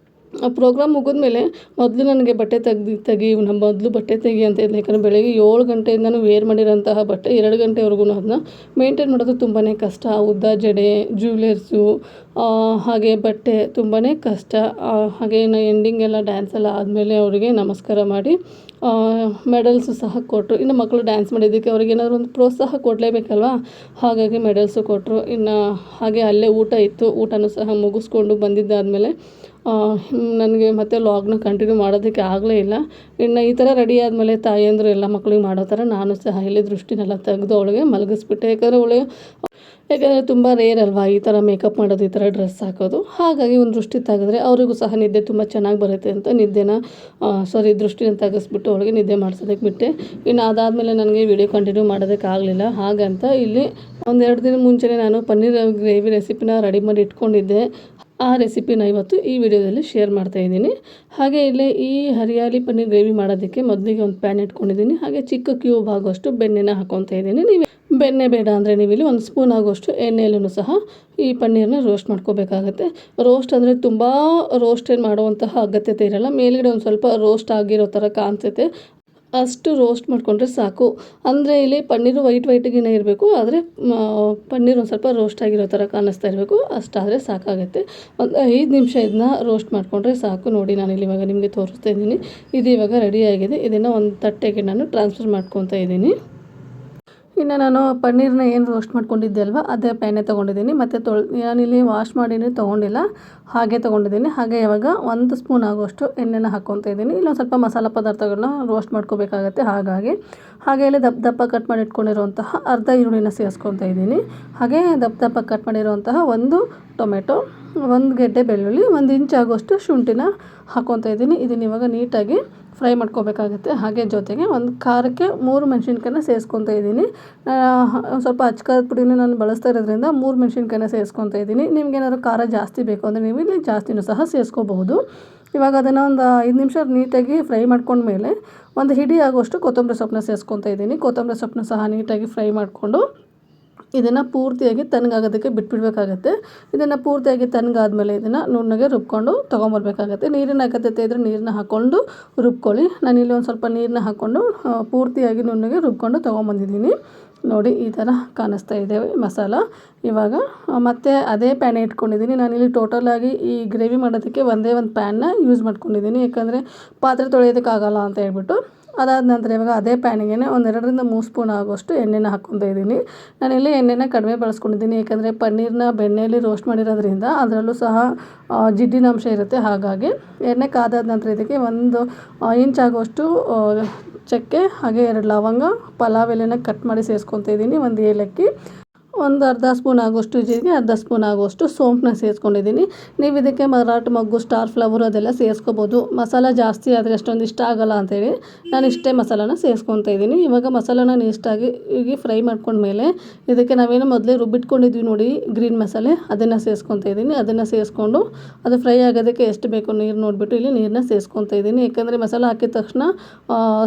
ಪ್ರೋಗ್ರಾಮ್ ಮುಗಿದ್ಮೇಲೆ ಮೊದಲು ನನಗೆ ಬಟ್ಟೆ ತೆಗಿ ನಮ್ಮ ಮೊದಲು ಬಟ್ಟೆ ತೆಗಿ ಅಂತ ಇದ್ದೆ. ಯಾಕಂದರೆ ಬೆಳಗ್ಗೆ 7 ಗಂಟೆಯಿಂದನೂ ವೇರ್ ಮಾಡಿರೋಂತಹ ಬಟ್ಟೆ 2 ಗಂಟೆವರೆಗೂ ಅದನ್ನ ಮೇಂಟೈನ್ ಮಾಡೋದು ತುಂಬಾ ಕಷ್ಟ. ಉದ್ದ ಜಡೆ, ಜ್ಯುವೆಲರ್ಸು, ಹಾಗೆ ಬಟ್ಟೆ ತುಂಬಾ ಕಷ್ಟ. ಹಾಗೆ ಇನ್ನು ಎಂಡಿಂಗ್ ಎಲ್ಲ ಡ್ಯಾನ್ಸ್ ಎಲ್ಲ ಆದಮೇಲೆ ಅವರಿಗೆ ನಮಸ್ಕಾರ ಮಾಡಿ ಮೆಡಲ್ಸು ಸಹ ಕೊಟ್ಟರು. ಇನ್ನು ಮಕ್ಕಳು ಡ್ಯಾನ್ಸ್ ಮಾಡಿದ್ದಕ್ಕೆ ಅವ್ರಿಗೆ ಏನಾದರೂ ಒಂದು ಪ್ರೋತ್ಸಾಹ ಕೊಡಲೇಬೇಕಲ್ವ, ಹಾಗಾಗಿ ಮೆಡಲ್ಸು ಕೊಟ್ಟರು. ಇನ್ನು ಹಾಗೆ ಅಲ್ಲೇ ಊಟ ಇತ್ತು, ಊಟನೂ ಸಹ ಮುಗಿಸ್ಕೊಂಡು ಬಂದಿದ್ದಾದಮೇಲೆ ನನಗೆ ಮತ್ತೆ ಲಾಗ್ನ ಕಂಟಿನ್ಯೂ ಮಾಡೋದಕ್ಕೆ ಆಗಲೇ ಇಲ್ಲ. ಇನ್ನು ಈ ಥರ ರೆಡಿ ಆದಮೇಲೆ ತಾಯಿಯಂದರು ಎಲ್ಲ ಮಕ್ಕಳಿಗೆ ಮಾಡೋ ಥರ ನಾನು ಸಹ ಇಲ್ಲಿ ದೃಷ್ಟಿನೆಲ್ಲ ತೆಗೆದು ಅವಳಿಗೆ ಮಲಗಿಸ್ಬಿಟ್ಟೆ. ಯಾಕಂದರೆ ತುಂಬ ರೇರ್ ಅಲ್ವಾ ಈ ಥರ ಮೇಕಪ್ ಮಾಡೋದು, ಈ ಥರ ಡ್ರೆಸ್ ಹಾಕೋದು. ಹಾಗಾಗಿ ಒಂದು ದೃಷ್ಟಿ ತೆಗೆದ್ರೆ ಅವರಿಗೂ ಸಹ ನಿದ್ದೆ ತುಂಬ ಚೆನ್ನಾಗಿ ಬರುತ್ತೆ ಅಂತ ದೃಷ್ಟಿನ ತೆಗೆಸ್ಬಿಟ್ಟು ಅವಳಿಗೆ ನಿದ್ದೆ ಮಾಡಿಸೋದಕ್ಕೆ ಬಿಟ್ಟೆ. ಇನ್ನು ಅದಾದಮೇಲೆ ನನಗೆ ವಿಡಿಯೋ ಕಂಟಿನ್ಯೂ ಮಾಡೋದಕ್ಕೆ ಆಗಲಿಲ್ಲ. ಹಾಗಂತ ಇಲ್ಲಿ 1-2 ದಿನ ಮುಂಚೆನೇ ನಾನು ಪನ್ನೀರ್ ಗ್ರೇವಿ ರೆಸಿಪಿನ ರೆಡಿ ಮಾಡಿ ಇಟ್ಕೊಂಡಿದ್ದೆ. ಆ ರೆಸಿಪಿನ ಇವತ್ತು ಈ ವಿಡಿಯೋದಲ್ಲಿ ಶೇರ್ ಮಾಡ್ತಾಯಿದ್ದೀನಿ. ಹಾಗೆ ಇಲ್ಲಿ ಈ ಹರಿಯಾಲಿ ಪನ್ನೀರ್ ಗ್ರೇವಿ ಮಾಡೋದಕ್ಕೆ ಮೊದಲಿಗೆ ಒಂದು ಪ್ಯಾನ್ ಇಟ್ಕೊಂಡಿದ್ದೀನಿ. ಹಾಗೆ ಚಿಕ್ಕ ಕ್ಯೂಬ್ ಆಗೋಷ್ಟು ಬೆಣ್ಣೆನ ಹಾಕ್ಕೊತಾ ಇದ್ದೀನಿ. ನೀವು ಬೆಣ್ಣೆ ಬೇಡ ಅಂದರೆ ನೀವು ಇಲ್ಲಿ 1 ಸ್ಪೂನ್ ಆಗೋಷ್ಟು ಎಣ್ಣೆಯಲ್ಲೂ ಸಹ ಈ ಪನ್ನೀರನ್ನ ರೋಸ್ಟ್ ಮಾಡ್ಕೋಬೇಕಾಗತ್ತೆ. ರೋಸ್ಟ್ ಅಂದರೆ ತುಂಬ ರೋಸ್ಟ್ ಏನು ಮಾಡುವಂತಹ ಅಗತ್ಯತೆ ಇರೋಲ್ಲ. ಮೇಲ್ಗಡೆ ಒಂದು ಸ್ವಲ್ಪ ರೋಸ್ಟ್ ಆಗಿರೋ ಥರ ಕಾಣಿಸುತ್ತೆ, ಅಷ್ಟು ರೋಸ್ಟ್ ಮಾಡಿಕೊಂಡ್ರೆ ಸಾಕು. ಅಂದರೆ ಇಲ್ಲಿ ಪನ್ನೀರು ವೈಟಿಗೆ ಇರಬೇಕು, ಆದರೆ ಪನ್ನೀರು ಒಂದು ಸ್ವಲ್ಪ ರೋಸ್ಟ್ ಆಗಿರೋ ಥರ ಕಾಣಿಸ್ತಾ ಇರಬೇಕು, ಅಷ್ಟಾದರೆ ಸಾಕಾಗುತ್ತೆ. ಒಂದು 5 ನಿಮಿಷ ಇದನ್ನ ರೋಸ್ಟ್ ಮಾಡಿಕೊಂಡ್ರೆ ಸಾಕು. ನೋಡಿ ನಾನಿಲ್ಲಿ ಇವಾಗ ನಿಮಗೆ ತೋರಿಸ್ತಾ ಇದ್ದೀನಿ. ಇದು ಇವಾಗ ರೆಡಿಯಾಗಿದೆ. ಇದನ್ನು ಒಂದು ತಟ್ಟೆಗೆ ನಾನು ಟ್ರಾನ್ಸ್ಫರ್ ಮಾಡ್ಕೊತಾ ಇದ್ದೀನಿ. ಇನ್ನು ನಾನು ಪನ್ನೀರನ್ನ ಏನು ರೋಸ್ಟ್ ಮಾಡ್ಕೊಂಡಿದ್ದೆ ಅಲ್ವ, ಅದೇ ಪ್ಯಾನೇ ತೊಗೊಂಡಿದ್ದೀನಿ. ಮತ್ತು ನಾನಿಲ್ಲಿ ವಾಶ್ ಮಾಡಿನೇ ತೊಗೊಂಡಿಲ್ಲ, ಹಾಗೆ ತೊಗೊಂಡಿದ್ದೀನಿ. ಹಾಗೆ ಇವಾಗ 1 ಸ್ಪೂನ್ ಆಗೋಷ್ಟು ಎಣ್ಣೆನ ಹಾಕ್ಕೊತಾ ಇದ್ದೀನಿ. ಇಲ್ಲೊಂದು ಸ್ವಲ್ಪ ಮಸಾಲ ಪದಾರ್ಥಗಳನ್ನ ರೋಸ್ಟ್ ಮಾಡ್ಕೋಬೇಕಾಗತ್ತೆ. ಹಾಗೆ ಇಲ್ಲಿ ದಪ್ಪ ಕಟ್ ಮಾಡಿ ಇಟ್ಕೊಂಡಿರುವಂತಹ ಅರ್ಧ ಈರುಳ್ಳಿನ ಸೇರಿಸ್ಕೊತಾ ಇದ್ದೀನಿ. ಹಾಗೆ ದಪ್ಪ ಕಟ್ ಮಾಡಿರುವಂತಹ 1 ಟೊಮೆಟೊ, 1 ಗೆಡ್ಡೆ ಬೆಳ್ಳುಳ್ಳಿ, 1 ಇಂಚ್ ಆಗೋಷ್ಟು ಶುಂಠಿನ ಹಾಕ್ಕೊತಾ ಇದ್ದೀನಿ. ಇದನ್ನ ಇವಾಗ ನೀಟಾಗಿ ಫ್ರೈ ಮಾಡ್ಕೋಬೇಕಾಗುತ್ತೆ. ಹಾಗೆ ಜೊತೆಗೆ ಒಂದು ಖಾರಕ್ಕೆ 3 ಮೆಣಸಿನ್ಕಾಯಿನ ಸೇರಿಸ್ಕೊತಾ ಇದ್ದೀನಿ. ಸ್ವಲ್ಪ ಅಚ್ಕಾರದ ಪುಡಿನ ನಾನು ಬಳಸ್ತಾ ಇರೋದ್ರಿಂದ 3 ಮೆಣಸಿನ್ಕಾಯಿನ ಸೇರಿಸ್ಕೊತಾ ಇದ್ದೀನಿ. ನಿಮ್ಗೇನಾದ್ರು ಖಾರ ಜಾಸ್ತಿ ಬೇಕು ಅಂದರೆ ನೀವು ಇಲ್ಲಿ ಜಾಸ್ತಿನೂ ಸಹ ಸೇರಿಸ್ಕೋಬಹುದು. ಇವಾಗ ಅದನ್ನು ಒಂದು 5 ನಿಮಿಷ ನೀಟಾಗಿ ಫ್ರೈ ಮಾಡ್ಕೊಂಡ್ಮೇಲೆ ಒಂದು ಹಿಡಿ ಆಗೋಷ್ಟು ಕೊತ್ತಂಬರಿ ಸೊಪ್ಪನ್ನ ಸೇರಿಸ್ಕೊತಾ ಇದ್ದೀನಿ. ಕೊತ್ತಂಬರಿ ಸೊಪ್ಪನ್ನ ಸಹ ನೀಟಾಗಿ ಫ್ರೈ ಮಾಡಿಕೊಂಡು ಇದನ್ನು ಪೂರ್ತಿಯಾಗಿ ತಣ್ಣಗಾಗೋದಕ್ಕೆ ಬಿಟ್ಬಿಡಬೇಕಾಗತ್ತೆ. ಇದನ್ನು ಪೂರ್ತಿಯಾಗಿ ತಣ್ಣಗಾದ್ಮೇಲೆ ಇದನ್ನು ನುಣ್ಣಗೆ ರುಬ್ಕೊಂಡು ತೊಗೊಂಬರ್ಬೇಕಾಗತ್ತೆ. ನೀರಿನ ಅಗತ್ಯತೆ ಇದ್ದರೆ ನೀರನ್ನ ಹಾಕ್ಕೊಂಡು ರುಬ್ಕೊಳ್ಳಿ. ನಾನಿಲ್ಲಿ ಒಂದು ಸ್ವಲ್ಪ ನೀರನ್ನ ಹಾಕ್ಕೊಂಡು ಪೂರ್ತಿಯಾಗಿ ನುಣ್ಣಗೆ ರುಬ್ಕೊಂಡು ತೊಗೊಂಬಂದಿದ್ದೀನಿ. ನೋಡಿ ಈ ಥರ ಕಾಣಿಸ್ತಾ ಇದೆ ಮಸಾಲ. ಇವಾಗ ಮತ್ತೆ ಅದೇ ಪ್ಯಾನ್ ಇಟ್ಕೊಂಡಿದ್ದೀನಿ. ನಾನಿಲ್ಲಿ ಟೋಟಲಾಗಿ ಈ ಗ್ರೇವಿ ಮಾಡೋದಕ್ಕೆ ಒಂದೇ ಒಂದು ಪ್ಯಾನ್ನ ಯೂಸ್ ಮಾಡ್ಕೊಂಡಿದ್ದೀನಿ, ಯಾಕಂದರೆ ಪಾತ್ರೆ ತೊಳೆಯೋದಕ್ಕಾಗಲ್ಲ ಅಂತ ಹೇಳ್ಬಿಟ್ಟು. ಅದಾದ ನಂತರ ಇವಾಗ ಅದೇ ಪ್ಯಾನಿಗೆ 2-3 ಸ್ಪೂನ್ ಆಗೋಷ್ಟು ಎಣ್ಣೆನ ಹಾಕ್ಕೊತಾ ಇದ್ದೀನಿ. ನಾನಿಲ್ಲಿ ಎಣ್ಣೆನ ಕಡಿಮೆ ಬಳಸ್ಕೊಂಡಿದ್ದೀನಿ, ಯಾಕಂದರೆ ಪನ್ನೀರನ್ನ ಬೆಣ್ಣೆಯಲ್ಲಿ ರೋಸ್ಟ್ ಮಾಡಿರೋದ್ರಿಂದ ಅದರಲ್ಲೂ ಸಹ ಜಿಡ್ಡಿನ ಅಂಶ ಇರುತ್ತೆ. ಹಾಗಾಗಿ ಎಣ್ಣೆ ಕಾದಾದ ನಂತರ ಇದಕ್ಕೆ 1 ಇಂಚ್ ಆಗೋಷ್ಟು ಚಕ್ಕೆ, ಹಾಗೆ 2 ಲವಂಗ, ಪಲಾವ್ ಎಲೆನ ಕಟ್ ಮಾಡಿ ಸೇರಿಸ್ಕೊತಾ ಇದ್ದೀನಿ, 1 ಏಲಕ್ಕಿ, ಒಂದು ಅರ್ಧ ಸ್ಪೂನ್ ಆಗೋಷ್ಟು ಜೀರಿಗೆ, ಅರ್ಧ ಸ್ಪೂನ್ ಆಗೋಷ್ಟು ಸೋಂಪನ್ನ ಸೇರಿಸ್ಕೊಂಡಿದ್ದೀನಿ. ನೀವು ಇದಕ್ಕೆ ಮರಾಠ ಮೊಗ್ಗು, ಸ್ಟಾರ್ ಫ್ಲವರು ಅದೆಲ್ಲ ಸೇರಿಸ್ಕೋಬೋದು. ಮಸಾಲ ಜಾಸ್ತಿ ಆದರೆ ಅಷ್ಟೊಂದು ಇಷ್ಟ ಆಗೋಲ್ಲ ಅಂತೇಳಿ ನಾನು ಇಷ್ಟೇ ಮಸಾಲಾನ ಸೇರಿಸ್ಕೊತಾ ಇದ್ದೀನಿ. ಇವಾಗ ಮಸಾಲಾನ ನೀಟಾಗಿ ಫ್ರೈ ಮಾಡ್ಕೊಂಡ್ಮೇಲೆ ಇದಕ್ಕೆ ನಾವೇನು ಮೊದಲೇ ರುಬ್ಬಿಟ್ಕೊಂಡಿದ್ವಿ ನೋಡಿ ಗ್ರೀನ್ ಮಸಾಲೆ, ಅದನ್ನು ಸೇರಿಸ್ಕೊತಾ ಇದ್ದೀನಿ. ಅದನ್ನು ಸೇರಿಸ್ಕೊಂಡು ಅದು ಫ್ರೈ ಆಗೋದಕ್ಕೆ ಎಷ್ಟು ಬೇಕು ನೀರು ನೋಡಿಬಿಟ್ಟು ಇಲ್ಲಿ ನೀರನ್ನ ಸೇರಿಸ್ಕೊತಾ ಇದ್ದೀನಿ. ಯಾಕಂದರೆ ಮಸಾಲ ಹಾಕಿದ ತಕ್ಷಣ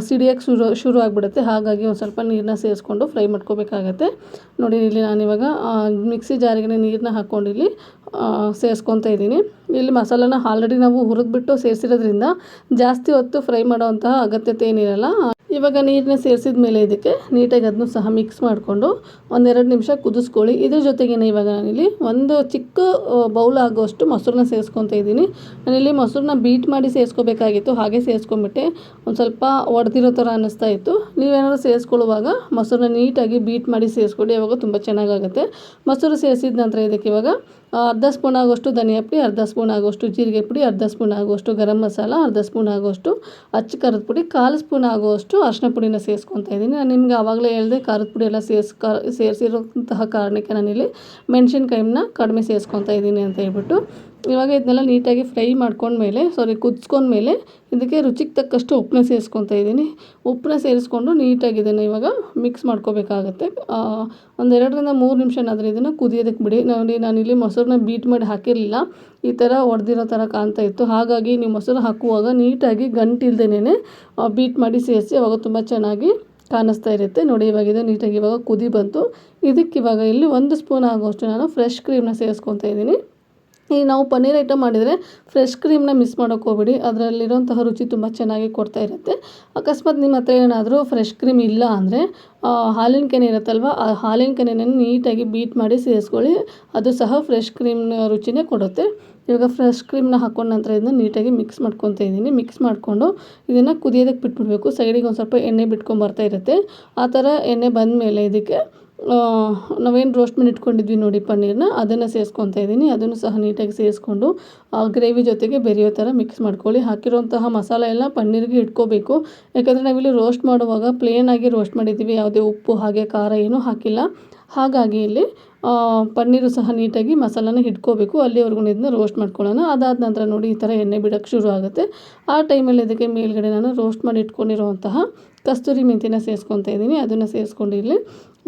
ಸಿಡಿಯೋಕ್ಕೆ ಶುರು ಆಗಿಬಿಡುತ್ತೆ. ಹಾಗಾಗಿ ಒಂದು ಸ್ವಲ್ಪ ನೀರನ್ನ ಸೇರಿಸ್ಕೊಂಡು ಫ್ರೈ ಮಾಡ್ಕೋಬೇಕಾಗತ್ತೆ. ನೋಡಿ ಇಲ್ಲಿ ನಾನಿವಾಗ ಮಿಕ್ಸಿ ಜಾರಿಗೆ ನೀರನ್ನ ಹಾಕ್ಕೊಂಡು ಇಲ್ಲಿ ಸೇರಿಸ್ಕೊತಾ ಇದ್ದೀನಿ. ಇಲ್ಲಿ ಮಸಾಲಾನ ಆಲ್ರೆಡಿ ನಾವು ಹುರಿದ್ಬಿಟ್ಟು ಸೇರಿಸಿರೋದ್ರಿಂದ ಜಾಸ್ತಿ ಹೊತ್ತು ಫ್ರೈ ಮಾಡೋವಂತಹ ಅಗತ್ಯತೆ ಏನಿರಲ್ಲ. ಇವಾಗ ನೀರನ್ನ ಸೇರಿಸಿದ ಮೇಲೆ ಇದಕ್ಕೆ ನೀಟಾಗಿ ಅದನ್ನು ಸಹ ಮಿಕ್ಸ್ ಮಾಡಿಕೊಂಡು 1-2 ನಿಮಿಷ ಕುದಿಸ್ಕೊಳ್ಳಿ. ಇದ್ರ ಜೊತೆಗೇನೆ ಇವಾಗ ನಾನಿಲ್ಲಿ ಒಂದು ಚಿಕ್ಕ ಬೌಲ್ ಆಗೋಷ್ಟು ಮೊಸರನ್ನ ಸೇರಿಸ್ಕೊತಾ ಇದ್ದೀನಿ. ನಾನಿಲ್ಲಿ ಮೊಸರನ್ನ ಬೀಟ್ ಮಾಡಿ ಸೇರಿಸ್ಕೋಬೇಕಾಗಿತ್ತು, ಹಾಗೆ ಸೇರಿಸ್ಕೊಂಬಿಟ್ಟೆ. ಒಂದು ಸ್ವಲ್ಪ ಒಡೆದಿರೋ ಥರ ಅನ್ನಿಸ್ತಾ ಇತ್ತು. ನೀವೇನಾದ್ರು ಸೇರಿಸ್ಕೊಳ್ಳುವಾಗ ಮೊಸರನ್ನ ನೀಟಾಗಿ ಬೀಟ್ ಮಾಡಿ ಸೇರಿಸ್ಕೊಳ್ಳಿ, ಅವಾಗ ತುಂಬ ಚೆನ್ನಾಗಾಗುತ್ತೆ. ಮೊಸರು ಸೇರಿಸಿದ ನಂತರ ಇದಕ್ಕೆ ಇವಾಗ ಅರ್ಧ ಸ್ಪೂನ್ ಆಗೋಷ್ಟು ಧನಿಯಾ ಪುಡಿ, ಅರ್ಧ ಸ್ಪೂನ್ ಆಗೋಷ್ಟು ಜೀರಿಗೆ ಪುಡಿ, ಅರ್ಧ ಸ್ಪೂನ್ ಆಗೋಷ್ಟು ಗರಂ ಮಸಾಲ, ಅರ್ಧ ಸ್ಪೂನ್ ಆಗೋಷ್ಟು ಅಚ್ಚ ಖಾರದ ಪುಡಿ, 1/4 ಸ್ಪೂನ್ ಆಗುವಷ್ಟು ಅರಿಶಿನ ಪುಡಿನ ಸೇರಿಸ್ಕೊತಾ ಇದ್ದೀನಿ. ನಾನು ನಿಮಗೆ ಆವಾಗಲೇ ಹೇಳಿದೆ ಖಾರದ ಪುಡಿ ಎಲ್ಲ ಸೇರಿಸಿರೋಂತಹ ಕಾರಣಕ್ಕೆ ನಾನಿಲ್ಲಿ ಮೆಣಸಿನ್ಕಾಯಿನ ಕಡಿಮೆ ಸೇರಿಸ್ಕೊತಾ ಇದ್ದೀನಿ ಅಂತ ಹೇಳ್ಬಿಟ್ಟು. ಇವಾಗ ಇದನ್ನೆಲ್ಲ ನೀಟಾಗಿ ಫ್ರೈ ಮಾಡ್ಕೊಂಡ್ಮೇಲೆ ಕುದಿಸ್ಕೊಂಡ್ಮೇಲೆ ಇದಕ್ಕೆ ರುಚಿಗೆ ತಕ್ಕಷ್ಟು ಉಪ್ಪನ್ನ ಸೇರಿಸ್ಕೊತಾ ಇದ್ದೀನಿ. ಉಪ್ಪನ್ನ ಸೇರಿಸ್ಕೊಂಡು ನೀಟಾಗಿ ಇದನ್ನು ಇವಾಗ ಮಿಕ್ಸ್ ಮಾಡ್ಕೋಬೇಕಾಗತ್ತೆ. 2-3 ನಿಮಿಷನಾದರೂ ಇದನ್ನು ಕುದಿಯೋದಕ್ಕೆ ಬಿಡಿ. ನೋಡಿ, ನಾನಿಲ್ಲಿ ಮೊಸರನ್ನ ಬೀಟ್ ಮಾಡಿ ಹಾಕಿರಲಿಲ್ಲ, ಈ ಥರ ಒಡೆದಿರೋ ಥರ ಕಾಣ್ತಾ ಇತ್ತು. ಹಾಗಾಗಿ ನೀವು ಮೊಸರು ಹಾಕುವಾಗ ನೀಟಾಗಿ ಗಂಟಿಲ್ದೇನೆ ಬೀಟ್ ಮಾಡಿ ಸೇರಿಸಿ, ಅವಾಗ ತುಂಬ ಚೆನ್ನಾಗಿ ಕಾಣಿಸ್ತಾ ಇರುತ್ತೆ. ನೋಡಿ, ಇವಾಗ ಇದು ನೀಟಾಗಿ ಇವಾಗ ಕುದಿ ಬಂತು. ಇದಕ್ಕಿವಾಗ ಇಲ್ಲಿ 1 ಸ್ಪೂನ್ ಆಗುವಷ್ಟು ನಾನು ಫ್ರೆಶ್ ಕ್ರೀಮ್ನ ಸೇರಿಸ್ಕೊತಾ ಇದ್ದೀನಿ. ಈ ನಾವು ಪನ್ನೀರ್ ಐಟಮ್ ಮಾಡಿದರೆ ಫ್ರೆಶ್ ಕ್ರೀಮ್ನ ಮಿಸ್ ಮಾಡೋಕ್ಕೆ ಹೋಗ್ಬೇಡಿ, ಅದರಲ್ಲಿರೋಂತಹ ರುಚಿ ತುಂಬ ಚೆನ್ನಾಗಿ ಕೊಡ್ತಾ ಇರುತ್ತೆ. ಅಕಸ್ಮಾತ್ ನಿಮ್ಮ ಹತ್ರ ಏನಾದರೂ ಫ್ರೆಶ್ ಕ್ರೀಮ್ ಇಲ್ಲ ಅಂದರೆ ಹಾಲಿನ ಕೆನೆ ಇರುತ್ತಲ್ವ, ಆ ಹಾಲಿನ ಕೆನೆನ ನೀಟಾಗಿ ಬೀಟ್ ಮಾಡಿ ಸೇರಿಸ್ಕೊಳ್ಳಿ, ಅದು ಸಹ ಫ್ರೆಶ್ ಕ್ರೀಮ್ನ ರುಚಿನೇ ಕೊಡುತ್ತೆ. ಇವಾಗ ಫ್ರೆಶ್ ಕ್ರೀಮ್ನ ಹಾಕೊಂಡ ನಂತರ ಇದನ್ನ ನೀಟಾಗಿ ಮಿಕ್ಸ್ ಮಾಡ್ಕೊತಾ ಇದ್ದೀನಿ. ಮಿಕ್ಸ್ ಮಾಡಿಕೊಂಡು ಇದನ್ನು ಕುದಿಯೋದಕ್ಕೆ ಬಿಟ್ಬಿಡಬೇಕು. ಸೈಡಿಗೆ ಒಂದು ಸ್ವಲ್ಪ ಎಣ್ಣೆ ಬಿಟ್ಕೊಂಬರ್ತಾ ಇರುತ್ತೆ. ಆ ಥರ ಎಣ್ಣೆ ಬಂದಮೇಲೆ ಇದಕ್ಕೆ ನಾವೇನು ರೋಸ್ಟ್ ಮಾಡಿ ಇಟ್ಕೊಂಡಿದ್ವಿ ನೋಡಿ ಪನ್ನೀರನ್ನ, ಅದನ್ನು ಸೇರಿಸ್ಕೊತಾ ಇದ್ದೀನಿ. ಅದನ್ನು ಸಹ ನೀಟಾಗಿ ಸೇರಿಸ್ಕೊಂಡು ಗ್ರೇವಿ ಜೊತೆಗೆ ಬೆರೆಯೋ ಥರ ಮಿಕ್ಸ್ ಮಾಡ್ಕೊಳ್ಳಿ. ಹಾಕಿರೋಂತಹ ಮಸಾಲೆ ಎಲ್ಲ ಪನ್ನೀರಿಗೆ ಇಟ್ಕೋಬೇಕು. ಯಾಕಂದರೆ ನಾವಿಲ್ಲಿ ರೋಸ್ಟ್ ಮಾಡುವಾಗ ಪ್ಲೇನಾಗಿ ರೋಸ್ಟ್ ಮಾಡಿದ್ದೀವಿ, ಯಾವುದೇ ಉಪ್ಪು ಹಾಗೆ ಖಾರ ಏನೂ ಹಾಕಿಲ್ಲ. ಹಾಗಾಗಿ ಇಲ್ಲಿ ಪನ್ನೀರು ಸಹ ನೀಟಾಗಿ ಮಸಾಲಾನ ಹಿಡ್ಕೋಬೇಕು. ಅಲ್ಲಿವರೆಗೂ ಇದನ್ನ ರೋಸ್ಟ್ ಮಾಡ್ಕೊಳ್ಳೋಣ. ಅದಾದ ನಂತರ ನೋಡಿ ಈ ಥರ ಎಣ್ಣೆ ಬಿಡೋಕ್ಕೆ ಶುರು ಆಗುತ್ತೆ. ಆ ಟೈಮಲ್ಲಿ ಇದಕ್ಕೆ ಮೇಲ್ಗಡೆ ನಾನು ರೋಸ್ಟ್ ಮಾಡಿ ಇಟ್ಕೊಂಡಿರೋವಂತಹ ಕಸ್ತೂರಿ ಮೆಂತ್ಯನ ಸೇರಿಸ್ಕೊತಾ ಇದ್ದೀನಿ. ಅದನ್ನು ಸೇರಿಸ್ಕೊಂಡು ಇಲ್ಲಿ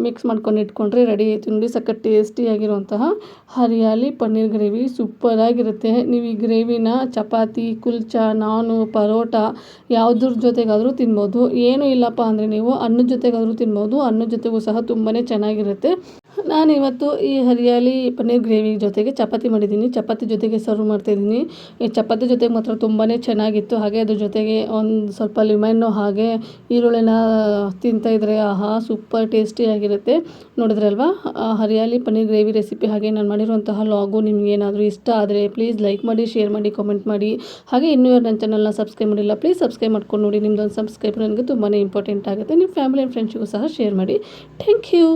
ಮಿಕ್ಸ್ ಮಾಡ್ಕೊಂಡು ಇಟ್ಕೊಂಡ್ರೆ ರೆಡಿ ಆಯಿತು ನೋಡಿ. ಸಖತ್ ಟೇಸ್ಟಿಯಾಗಿರುವಂತಹ ಹರಿಯಾಲಿ ಪನ್ನೀರ್ ಗ್ರೇವಿ ಸೂಪರಾಗಿರುತ್ತೆ. ನೀವು ಈ ಗ್ರೇವಿನ ಚಪಾತಿ, ಕುಲ್ಚಾ, ನಾನು, ಪರೋಟ ಯಾವುದ್ರ ಜೊತೆಗಾದರೂ ತಿನ್ಬೋದು. ಏನೂ ಇಲ್ಲಪ್ಪ ಅಂದರೆ ನೀವು ಅನ್ನದ ಜೊತೆಗಾದರೂ ತಿನ್ಬೋದು. ಅನ್ನದ ಜೊತೆಗೂ ಸಹ ತುಂಬಾ ಚೆನ್ನಾಗಿರುತ್ತೆ. ನಾನಿವತ್ತು ಈ ಹರಿಯಾಲಿ ಪನ್ನೀರ್ ಗ್ರೇವಿ ಜೊತೆಗೆ ಚಪಾತಿ ಮಾಡಿದ್ದೀನಿ. ಚಪಾತಿ ಜೊತೆಗೆ ಸರ್ವ್ ಮಾಡ್ತಾಯಿದ್ದೀನಿ. ಈ ಚಪಾತಿ ಜೊತೆಗೆ ಮಾತ್ರ ತುಂಬಾ ಚೆನ್ನಾಗಿತ್ತು. ಹಾಗೆ ಅದ್ರ ಜೊತೆಗೆ ಒಂದು ಸ್ವಲ್ಪ ಲೆಮನ್ನು ಹಾಗೆ ಈರುಳ್ಳಿನ ತಿಂತಾಯಿದ್ರೆ ಆಹಾ ಸೂಪರ್ ಟೇಸ್ಟಿಯಾಗಿರುತ್ತೆ. ನೋಡಿದ್ರಲ್ವಾ ಹರಿಯಾಲಿ ಪನ್ನೀರ್ ಗ್ರೇವಿ ರೆಸಿಪಿ. ಹಾಗೆ ನಾನು ಮಾಡಿರುವಂತಹ ಲಾಗು ನಿಮ್ಗೆ ಏನಾದರೂ ಇಷ್ಟ ಆದರೆ ಪ್ಲೀಸ್ ಲೈಕ್ ಮಾಡಿ, ಶೇರ್ ಮಾಡಿ, ಕಾಮೆಂಟ್ ಮಾಡಿ. ಹಾಗೆ ಇನ್ನೂ ಯಾರು ನನ್ನ ಚಾನಲ್ನ ಸಬ್ಸ್ಕ್ರೈಬ್ ಮಾಡಿಲ್ಲ ಪ್ಲೀಸ್ ಸಬ್ಸ್ಕ್ರೈಬ್ ಮಾಡ್ಕೊಂಡು ನೋಡಿ. ನಿಮ್ಮದೊಂದು ಸಬ್ಸ್ಕ್ರೈಬ್ ನನಗೆ ತುಂಬಾ ಇಂಪಾರ್ಟೆಂಟ್ ಆಗುತ್ತೆ. ನಿಮ್ಮ ಫ್ಯಾಮಿಲಿ ಆ್ಯಂಡ್ ಫ್ರೆಂಡ್ಸಿಗೂ ಸಹ ಶೇರ್ ಮಾಡಿ. Thank you.